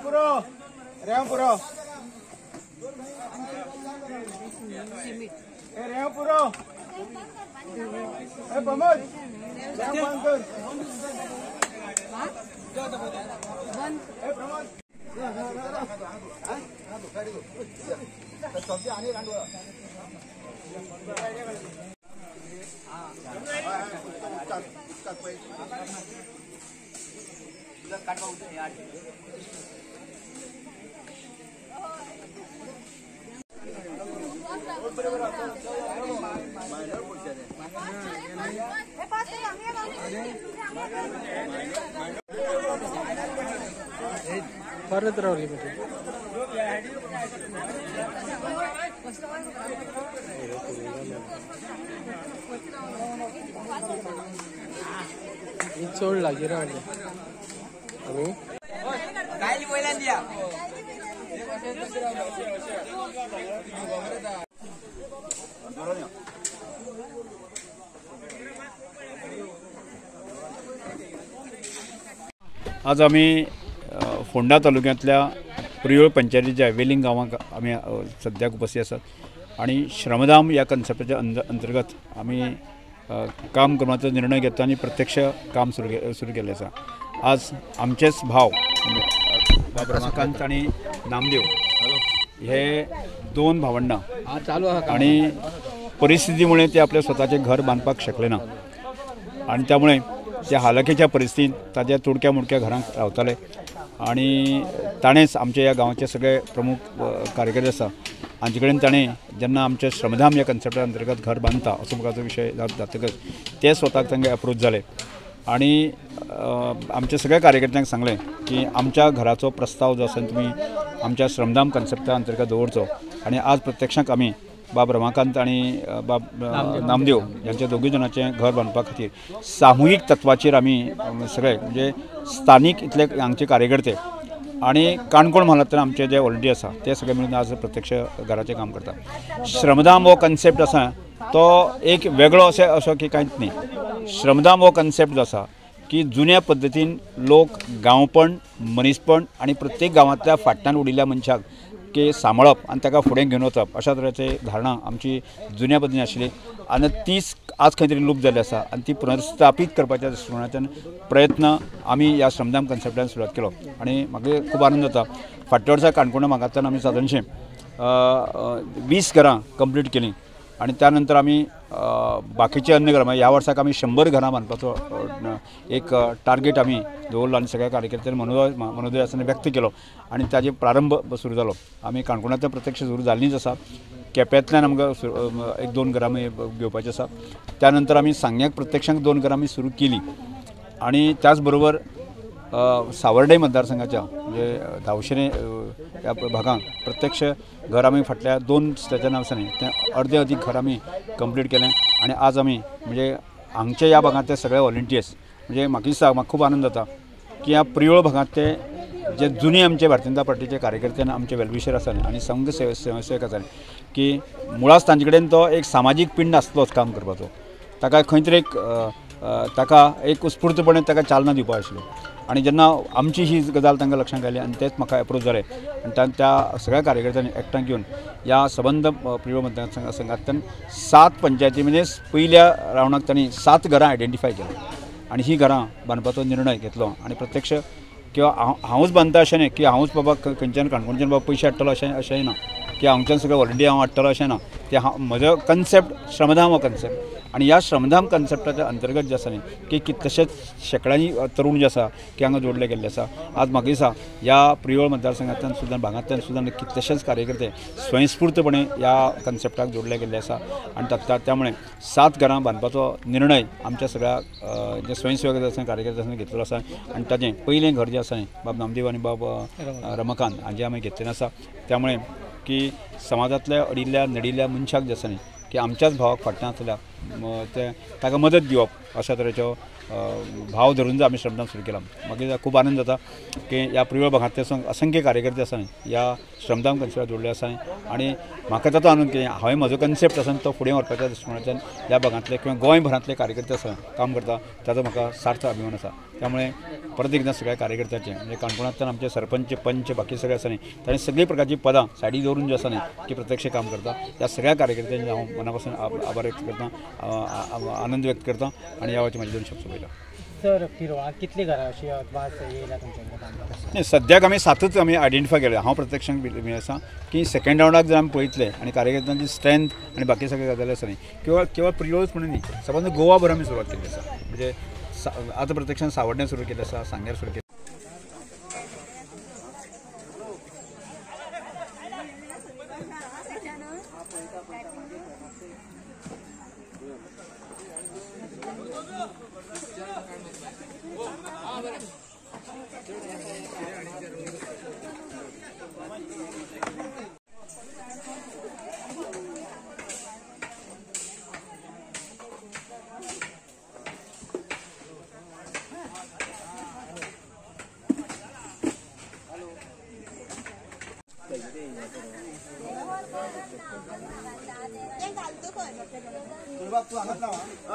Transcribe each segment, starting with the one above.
Puro. Reang puro. Reang puro. Pamod. Reang bangker. Pramod. परत रावली म्हणजे चोड लागी रावली आम्ही काय बोलायला द्या आज आम्ही फोंडा तालुक्यांतल्या प्रियोळ पंचायतीच्या वेलिंग गांवांत आम्ही सद्याक उपस्थित आसात आणि श्रमदाम या कन्सेप्टाच्या अंतर्गत आम्ही काम करण्याचा निर्णय घेतला आणि प्रत्यक्ष काम सुरू केलें आसा। आज आमचेच भाव रमाकांत आणि नामदेव हे दोन भावंडां चालू आणि परिस्थितीमुळे ते आपले स्वतःचे घर बांधपाक शकले ना आणि त्यामुळे त्या हालाकीच्या परिस्थितीत ताज्या तुडक्या मुडक्या घरांत रावताले आणि ताणेच आमच्या या गांवाचे सगळे प्रमुख कार्यकर्ते आसा हांचे कडेन ताणें जेन्ना आमच्या श्रमधाम ह्या कन्सेप्टा अंतर्गत घर बांदता असो प्रकारचो विशय जातकच ते स्वताक तांकां अप्रोच जाले आणि आमच्या सगळ्या कार्यकर्त्यांक सांगलें की आमच्या घराचो प्रस्ताव जो आसा तुमी आमच्या श्रमधाम कन्सेप्टा अंतर्गत दवरचो आणि आज प्रत्यक्षांक आमी बाब रमाकांत आणि बाब नामदेव यांच्या दोगी जणांचें घर बांदपा खातीर सामुहीक तत्वाचेर आमी सगळे म्हणजे स्थानीक इतले हांगचे कार्यकर्ते आणि काणकोण म्हालांतल्यान आमचे जे व्हॉलंटियर आसा ते सगळे मिळून आज प्रत्यक्ष घराचें काम करता। श्रमधाम हो कन्सेप्ट आसा तो एक वेगळो असो की कांयच न्ही। श्रमधाम हो कन्सेप्ट जो आसा की जुन्या पद्दतीन लोक गांवपण मनीसपण आणि प्रत्येक गांवांतल्या फाटल्यान उडिल्ल्या मनशाक की सांबाळप आनी ताका फुडें घेवन वचप अशा तरेची धारणा आमची जुन्या पद्दतीन आशिल्ली आनी तीच आज खंय तरी लूप जाल्ली आसा आनी ती पुनर्स्थापीत करपाच्या दृश्टिकोनाच्यान प्रयत्न आमी ह्या श्रमधाम कन्सेप्टान सुरवात केलो आणि म्हाका खूब आनंद जाता। फाटल्या वर्सा काणकोणा भागांतल्यान आमी सादारणशें 20 घरां कंप्लीट केलीं आणि त्यानंतर आमी बाकीचे अन्य घरां ह्या वर्साक आमी 100 घरां बांदपाचो एक टार्गेट आमी दवरलो आणि सगळ्या कार्यकर्त्यांनी मनोदय आसतना व्यक्त केलो आणि ताजे प्रारंभ सुरू जालो। आमी काणकोणांतल्यान प्रत्यक्ष सुरू जाल्लीच आसा, केप्यांतल्यान आमकां 1-2 घरां घेवपाचीं आसा, त्यानंतर आमी सांग्याक प्रत्यक्षांक 2 घरां आमी सुरू केलीं आणि त्याच बरोबर सावर्डे मतदारसंघाच्या म्हणजे धावशेरे ह्या भागांत प्रत्यक्ष घर आमी फाटल्या 2 स्टेजना आसा न्ही तें अर्दे अदीक घर आमी कंप्लीट केलें आणि आज आमी म्हणजे हांगच्या ह्या भागांतले सगळे व्हॉलंटियर्स म्हणजे म्हाका दिसता म्हाका खूब आनंद जाता की ह्या प्रियोळ भागांतले जे जुने आमचे भारतीय जनता पार्टीचे कार्यकर्ते आमचे वेलविशर आसात आणि संघ स्वयंसेवक आसात की मुळांच तांचे कडेन तो एक सामाजीक पिंड आसलोच काम करपाचो, ताका खंय तरी ताका एक उत्स्फूर्तपणे ताका चालना दिवपाक आशिल्ली आणि जेन्ना आमची ही गजाल तांकां लक्षांत आयली आणि तेच म्हाका अप्रोच जाले आणि त्या सगळ्या कार्यकर्त्यांनी एकठांय घेवन ह्या संबंध प्रियोळ मतदारसंघांतल्यान 7 पंचायती म्हणजे पहिल्या रावंडाक तांणी 7 घरां आयडेंटिफाय केली आणि ही घरां बांदपाचो निर्णय घेतलो आणि प्रत्यक्ष किंवा हांवूच बांदता अशें न्ही की हांवूच बाबा खंयच्यान काणकोणच्यान बाबा पयशे हाडटलो अशेंय ना, की हांगच्यान सगळें ऑलरेडी हांव हाडटलो अशें ना ते म्हजो कन्सेप्ट श्रमधाम हो कन्सेप्ट आणि ह्या श्रमधाम कन्सेप्टाच्या अंतर्गत जे आसा न्ही की तशेंच शेकड्यांनी तरूण जे आसा की हांगा जोडले गेल्ले आसा आज म्हाका दिसता ह्या प्रियोळ मतदारसंघांतल्यान सुद्दां भागांतल्यान सुद्दां कितलेशेच कार्यकर्ते स्वयंस्फूर्तपणे ह्या कन्सेप्टाक जोडले गेल्ले आसा आणि त्यामुळे 7 घरां बांदपाचो निर्णय आमच्या सगळ्या जे स्वयंसेवक आसा कार्यकर्ते आसा घेतलेलो आसा आणि ताचें पयलें घर जे आसा न्ही बाब नामदेव आणि बाब रमाकांत हांचे आमी घेतलेलें आसा त्यामुळे की समाजांतल्या अडिल्ल्या नडिल्ल्या मनशाक जे आसा न्ही की आमच्याच भावाक फाटल्यान आसल्या ते ताका मदत दिवप अशा तरेचो भाव धरून आमी श्रमदान सुरू केला म्हाका खूब आनंद जाता की ह्या प्रियोळ भागांतले असंख्य कार्यकर्ते आसा ह्या श्रमदान कन्सेप्टाक जोडले आसा आणि म्हाका ताचो आनंद की हांवें म्हजो कन्सेप्ट आसा तो फुडें व्हरपाच्या दृश्टिकोनांतल्यान ह्या भागांतले किंवा गोंयभरांतले कार्यकर्ते आसा काम करता ताचो म्हाका सार्थ अभिमान आसा त्यामुळे परत एकदां सगळ्या कार्यकर्त्यांचे म्हणजे काणकोणांतल्यान आमचे सरपंच पंच बाकी सगळे आसा न्ही तांणी सगळी प्रकारची पदां सायडीक दवरून जे आसा न्ही की प्रत्यक्ष काम करता ह्या सगळ्या कार्यकर्त्यांचे हांव मनापासून आभार व्यक्त करता आनंद व्यक्त करता आणि ह्या वेळाची म्हाजी 2 शब्द पयला सर फिरवा कितली घरां अशी येयला तुमच्या नाही सद्याक आमी 7च आमी आयडेंटिफाय केले हांव प्रत्यक्षान बी आसा की सेकंड राउंडाक जर आमी पळयतले आनी कार्यकर्त्यांची स्ट्रेंथ आणि बाकी सगळे गजाली आसा न्ही केवळ प्रियोळच म्हणून न्ही समज गोवा भर आमी सुरवात केल्ली आसा म्हणजे आतां प्रत्यक्षान सावड्ड्यां सुरू केलें आसा सांग्यार सुरू केलें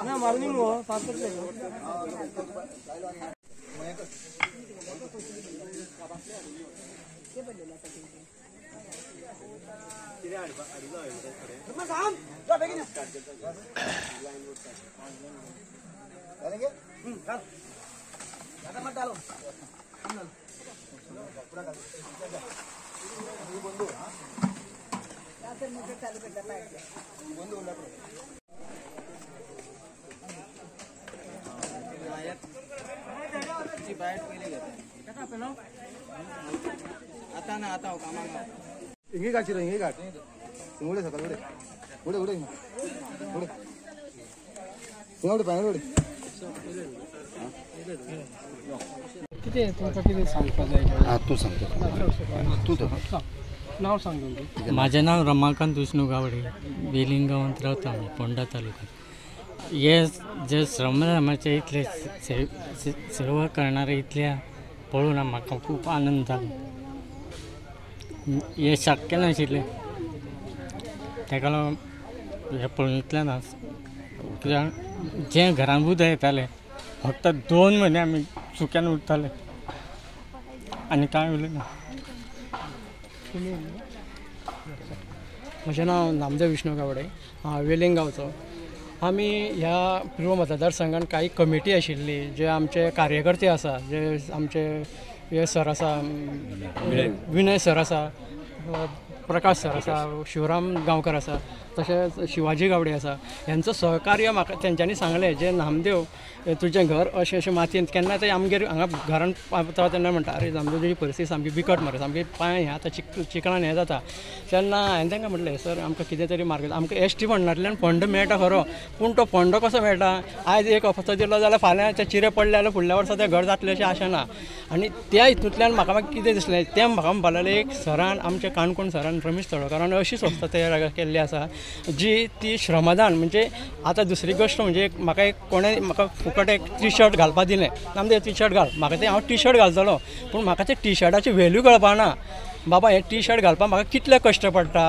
ना मारुनी मग पाच आता ना आता कामाला हिंगी काढची हिंगी काढ उडे सकाळ उडे उडे उडे उडे उडे पाय उडे किती तुमचं किती सांगता जाय तू सांगतो तू नाव सांग माझे नाव रमाकांत विष्णू गावडे वेलिंग गावात रावता आमी पोंडा तालुक्यात हे जे श्रमदानाचे इतले सेवा करणारे इतल्या पळोवन म्हाका खूब आनंद जालो हे शक्य नाशिल्लें ताका लागून हे पळोवनींतल्यान कित्याक जे घरांत उदक येतालें फक्त 2 म्हयने आमी सुक्यान उरताले आनी कांय उरलें ना. म्हजें नाव नामदेव विष्णू गावडे वेलिंग गांवचो. आमी ह्या प्रियोळ मतदारसंघात काही कमिटी आशिल्ली जे आमचे कार्यकर्ते आसा जे आमचे हे सर आसा विनय सर आसा प्रकाश सर आसा शिवराम गांवकर आसा तशेंच शिवाजी गावडे आसा यांचं सहकार्य म्हाका तेंच्यांनी सांगलें जे नामदेव तुजें घर अशें अशें मातयेंत केन्ना ते आमगेर हांगा घरान पावता तेन्ना म्हणटा अरे नामदेव तुजी परिस्थिती सामकी बिकट मरे सामकी पांय हें आतां चिकणान हें जाता तेन्ना हांवें तांकां म्हटलें सर आमकां कितें तरी मार्ग आमकां एसटी फंडांतल्यान फंड मेळटा खरो पूण तो फंड कसो मेळटा आयज एक हप्तो दिलो जाल्यार फाल्यां ते चिरे पडले जाल्यार फुडल्या वर्सा तें घर जातलें अशें आशा ना आनी त्या हितूंतल्यान म्हाका कितें दिसलें तें म्हाका म्हणपाक लागलें एक सरान आमच्या काणकोण सरान रमेश तळकरान अशी संस्था तयार केल्ली आसा जी ती श्रमदान म्हणजे आतां दुसरी गोश्ट म्हणजे म्हाका एक कोणें म्हाका फुकट एक टी शर्ट घालपाक दिलें नामदेव टी शर्ट घाल म्हाका तें हांव टी शर्ट घालतलो पूण म्हाका ते टी शर्टाची वेल्यू कळपाना बाबा हे टी शर्ट घालपाक म्हाका कितले कश्ट पडटा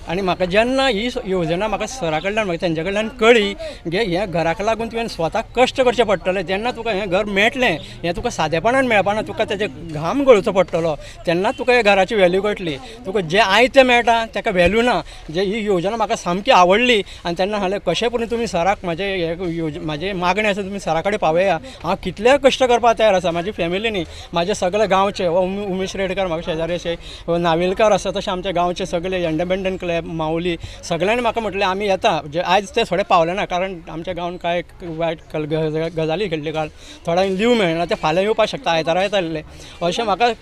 आनी म्हाका जेन्ना ही योजना म्हाका सरा कडल्यान म्हाका तेंच्या कडल्यान कळ्ळी गे ह्या घराक लागून तुवें स्वता कश्ट करचें पडटलें जेन्ना तुका हें घर मेळटलें हें तुका सादेपणान मेळपाना तुका तेजे घाम गळोवचो पडटलो तेन्ना तुका ह्या घराची वेल्यू कळटली तुका जें आयतें मेळटा ताका वेल्यू ना जे ही योजना म्हाका सामकी आवडली आनी तेन्ना हांवें कशें पूण तुमी सराक म्हाजे मागणी आसा तुमी सरा कडेन पावया हांव कितलेय कश्ट करपाक तयार आसा म्हाजी फॅमिली न्ही म्हाजे सगळे गांवचे उमेश रेडकर म्हाका शेजारी अशे नावेलकार आसा तशें आमच्या गांवचे सगळे इंडिपेंडंट क्लब माऊली सगळ्यांनी म्हाका म्हटलें आमी येता जे आयज ते थोडे पावले ना कारण आमच्या गांवांत कांय वायट गजाली घडली कारण थोड्यांक लीव मेळना ते फाल्यां येवपाक शकता आयतारा येताले अशें म्हाका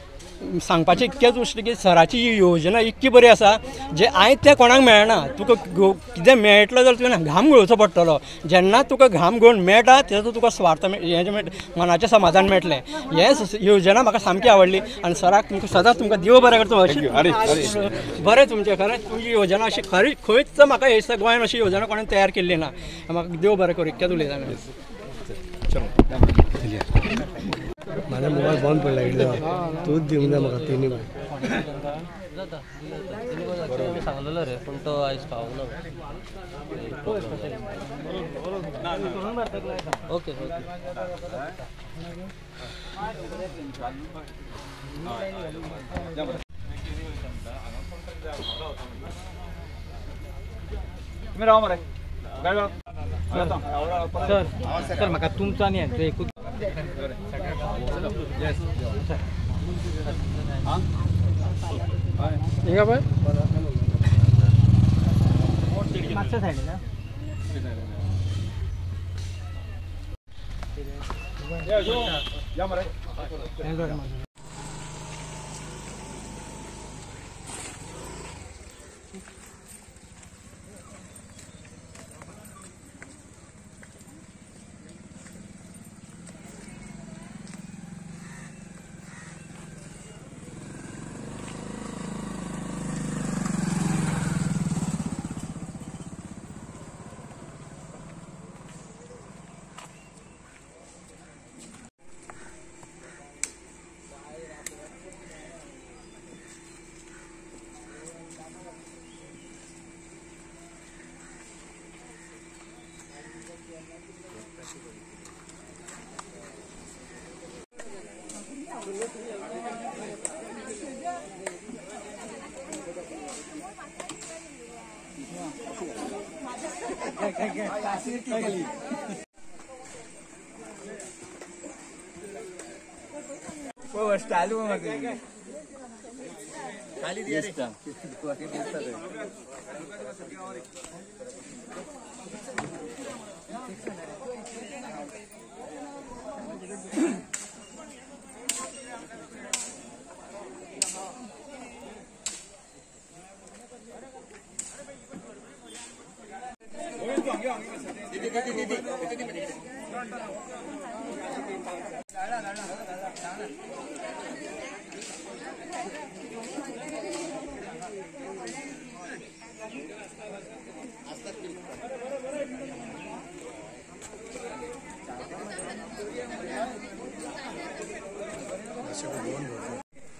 सांगपाचें इतकेंच उरलें की सराची ही योजना इतकी बरी आसा जे आयज ते कोणाक मेळना तुका कितें मेळटलो जाल्यार तुवें घाम गळोवचो पडटलो जेन्ना तुका घाम गळोवन मेळटा तेजो तुका स्वार्थ हें मनाचें समाधान मेळटलें हें योजना म्हाका सामकी आवडली आनी सराक तुमकां सदांच तुमकां देव बरें करता अशें बरें तुमचें खरेंच तुमची योजना अशी खरी खंयच म्हाका हे गोंयांत अशी योजना कोणें तयार केल्ली ना म्हाका देव बरें करूं इतकेंच उलयता माझा मोबाईल बंद पडला एकदा तूच दिवंक जाय म्हाका तिनी सांगलेलो रे पूण तो आयज पावलो ओके तुम्ही राहा मरे सर म्हाका तुमचो आनी हेंचो एकूच हिंगा पळय मागच्या सायडीन या मरे खाली दिया रे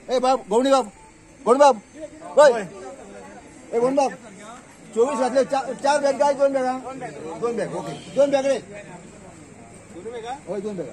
ए बाब गवणी बाब गोण बाब होय ए गोण बाब 24 घातले चार बॅग काय दोन बॅग ओके दोन बॅग रे होय दोन बॅग